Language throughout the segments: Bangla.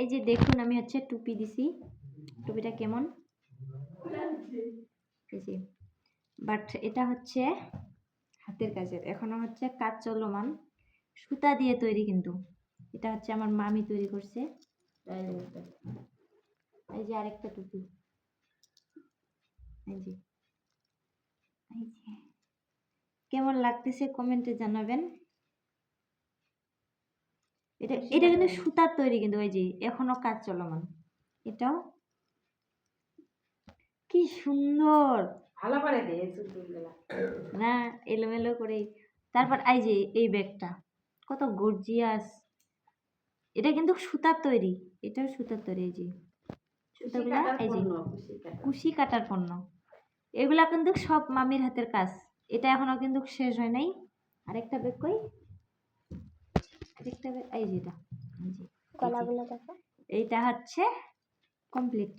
এই যে দেখুন আমি হচ্ছে টুপি দিছি, টুপিটা কেমন, এই যে বাট এটা হচ্ছে হাতের কাজের, এখনো হচ্ছে কাজ চলমান, সুতা দিয়ে তৈরি, কিন্তু এটা হচ্ছে আমার মামি তৈরি করছে। এই যে আরেকটা টুপি, এই যে কেমন লাগতেছে কমেন্টে জানাবেন। এটা এটা কিন্তু সুতার তৈরি, কিন্তু ওই যে এখনো কাজ চলমান। এটাও কি সুন্দর, ভালো করে দে না এলোমেলো করে। তারপর এই যে এই ব্যাগটা কত গর্জিয়াস, এটা কিন্তু সুতার তৈরি, এটাও সুতার তৈরি। এই যে সুতাগুলা, এই যে কুশি কাটার পণ্য, এগুলা কিন্তু সব মামির হাতের কাজ। এটা এখনো কিন্তু শেষ হয় নাই। আরেকটা ব্যাগ কই, আরেকটা ব্যাগ, এই যে এটা, এই যে গলাগুলো দেখো, এইটা হচ্ছে কমপ্লিট।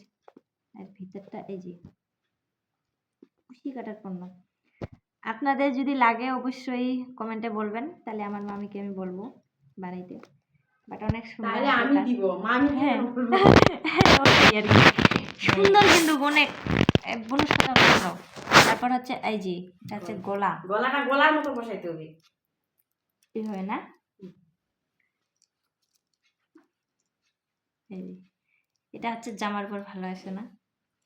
আর ভিতরটা এই যে কুশি কাটার পণ্য। আপনাদের যদি লাগে অবশ্যই কমেন্টে বলবেন, তাহলে আমার মামিকে আমি বলবো বানাইতে। বাট অনেক সুন্দর, তাহলে আমি দিব মামি, হ্যাঁ ওটাই আর কি, সুন্দর কিন্তু অনেক বনু সাদা ভালো। তারপর হচ্ছে এই যে এটা হচ্ছে গলা, গলাটা গলার মতো বসাইতে হবে, এইভাবে না, এই যে এটা হচ্ছে জামার পর ভালো আসে না।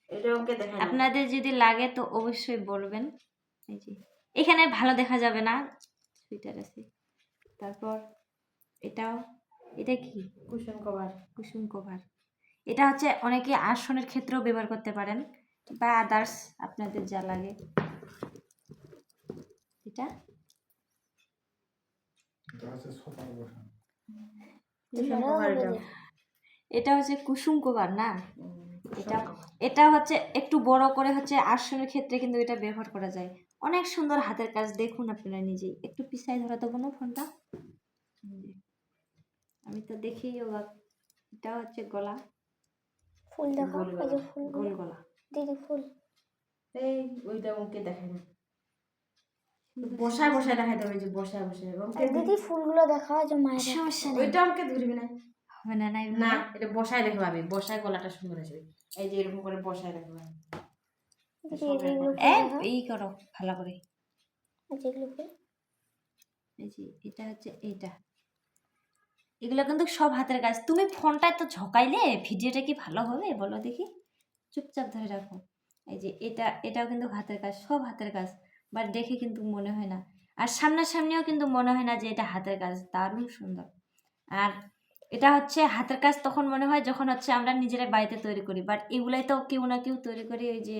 এটা ওকে দেখাই, আপনাদের যদি লাগে তো অবশ্যই বলবেন। এই যে এখানে ভালো দেখা যাবে না, সুইটার আছে। তারপর এটাও, এটা কি কুশন কভার, কুসুম কভার। এটা হচ্ছে অনেকে আসনের ক্ষেত্রেও ব্যবহার করতে পারেন, বা আদার্স আপনাদের যা লাগে। এটা এটা হচ্ছে কুসুম কভার না, এটা এটা হচ্ছে একটু বড় করে হচ্ছে আসনের ক্ষেত্রে কিন্তু এটা ব্যবহার করা যায়। অনেক সুন্দর হাতের কাজ, দেখুন আপনারা নিজেই। একটু পিছাই ধরা তো কোনো ফোনটা, আমি তো দেখি অবাক। এটা হচ্ছে গলা, ফুল দেখো, এই যে ফুল, গোল গলা দিদি ফুল। এই ওইটা ওকে দেখাই না, বসায় বসায় দেখাইতে হবে, যে বসায় বসায় দিদি ফুলগুলো দেখাও, যে মায়ের সমস্যা নেই, ওইটা আমাকে ধরবি না, হবে না নাই না এটা বসায় দেখো, আমি বসায় গলাটা সুন্দর আসবে। এই যে এরকম করে বসায় দেখো, এই করো ভালো করে। এই যে এটা হচ্ছে এইটা, এগুলো কিন্তু সব হাতের কাজ। তুমি ফোনটা তো ঝকাইলে ভিডিওটা কি ভালো হবে বলো দেখি, চুপচাপ ধরে রাখো। এই যে এটাও কিন্তু হাতের কাজ, সব হাতের কাজ, বাট দেখে কিন্তু মনে হয় না, আর সামনাসামনিও কিন্তু মনে হয় না যে এটা হাতের কাজ। দারুণ সুন্দর। আর এটা হচ্ছে হাতের কাজ তখন মনে হয় যখন হচ্ছে আমরা নিজেরাই বাড়িতে তৈরি করি, বাট এগুলাই তো কেউ না কেউ তৈরি করে ওই যে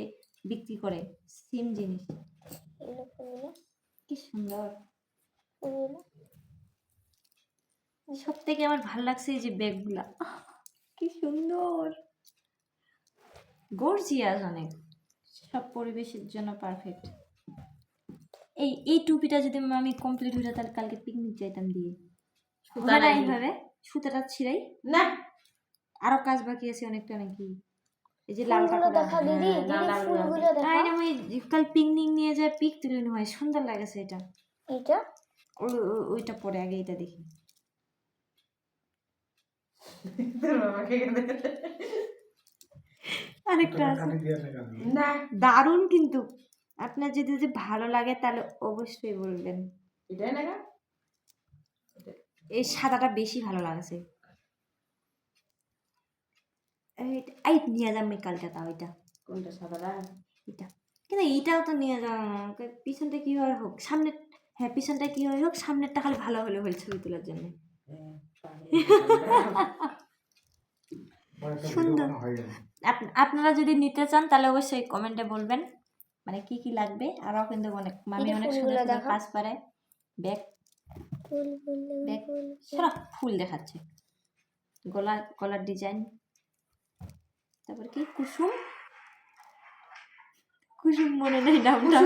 বিক্রি করে, সেম জিনিস। কি সুন্দর। সব থেকে আমার ভালো লাগছে এই যে ব্যাগগুলা, কি সুন্দর, গর্জিয়াস অনেক, সব পরিবেশের জন্য পারফেক্ট। এই টুপিটা যদি আমি কমপ্লিট হয়ে তাহলে কালকে পিকনিক যাইতাম দিয়ে। হবে না এইভাবে সুতাটা ছিঁড়াই না, আরো কাজ বাকি আছে অনেকটা নাকি। এই যে লালটা দেখা দিদি, ফুলগুলো দেখা, আমি কাল পিকনিক নিয়ে যায় পিক তুলে নেওয়া হয়, সুন্দর লাগেছে এটা। এটা ওইটা পরে আগে এটা দেখি। আরেকটা আছে না, দারুণ কিন্তু। আপনার যদি ভালো লাগে তাহলে অবশ্যই বলবেন। এটাই না, এই সাদাটা বেশি ভালো লাগছে। এই নিয়ে যাবো কালকে, তাও এটা কোনটা সাদাটা, এটা কিন্তু এইটাও তো নিয়ে যাওয়া, পিছনটা কি হয় হোক, সামনে, হ্যাঁ পিছনটা কি হয় হোক, সামনেরটা খালি ভালো হলে হল ছবি তোলার জন্য। সুন্দর। আপনারা যদি নিতে চান তাহলে অবশ্যই কমেন্টে বলবেন, মানে কি কি লাগবে। আরও কিন্তু অনেক মামি অনেক সুন্দর সুন্দর কাজ পারে। ব্যাগ ব্যাগ সারা ফুল দেখাচ্ছে, গলার ডিজাইন। তারপর কি কুসুম, কুসুম মনে নেই নামটা,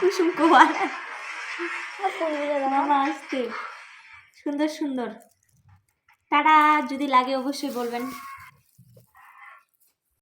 কুসুম কভার। মামা আসতে সুন্দর সুন্দর। তারা যদি লাগে অবশ্যই বলবেন।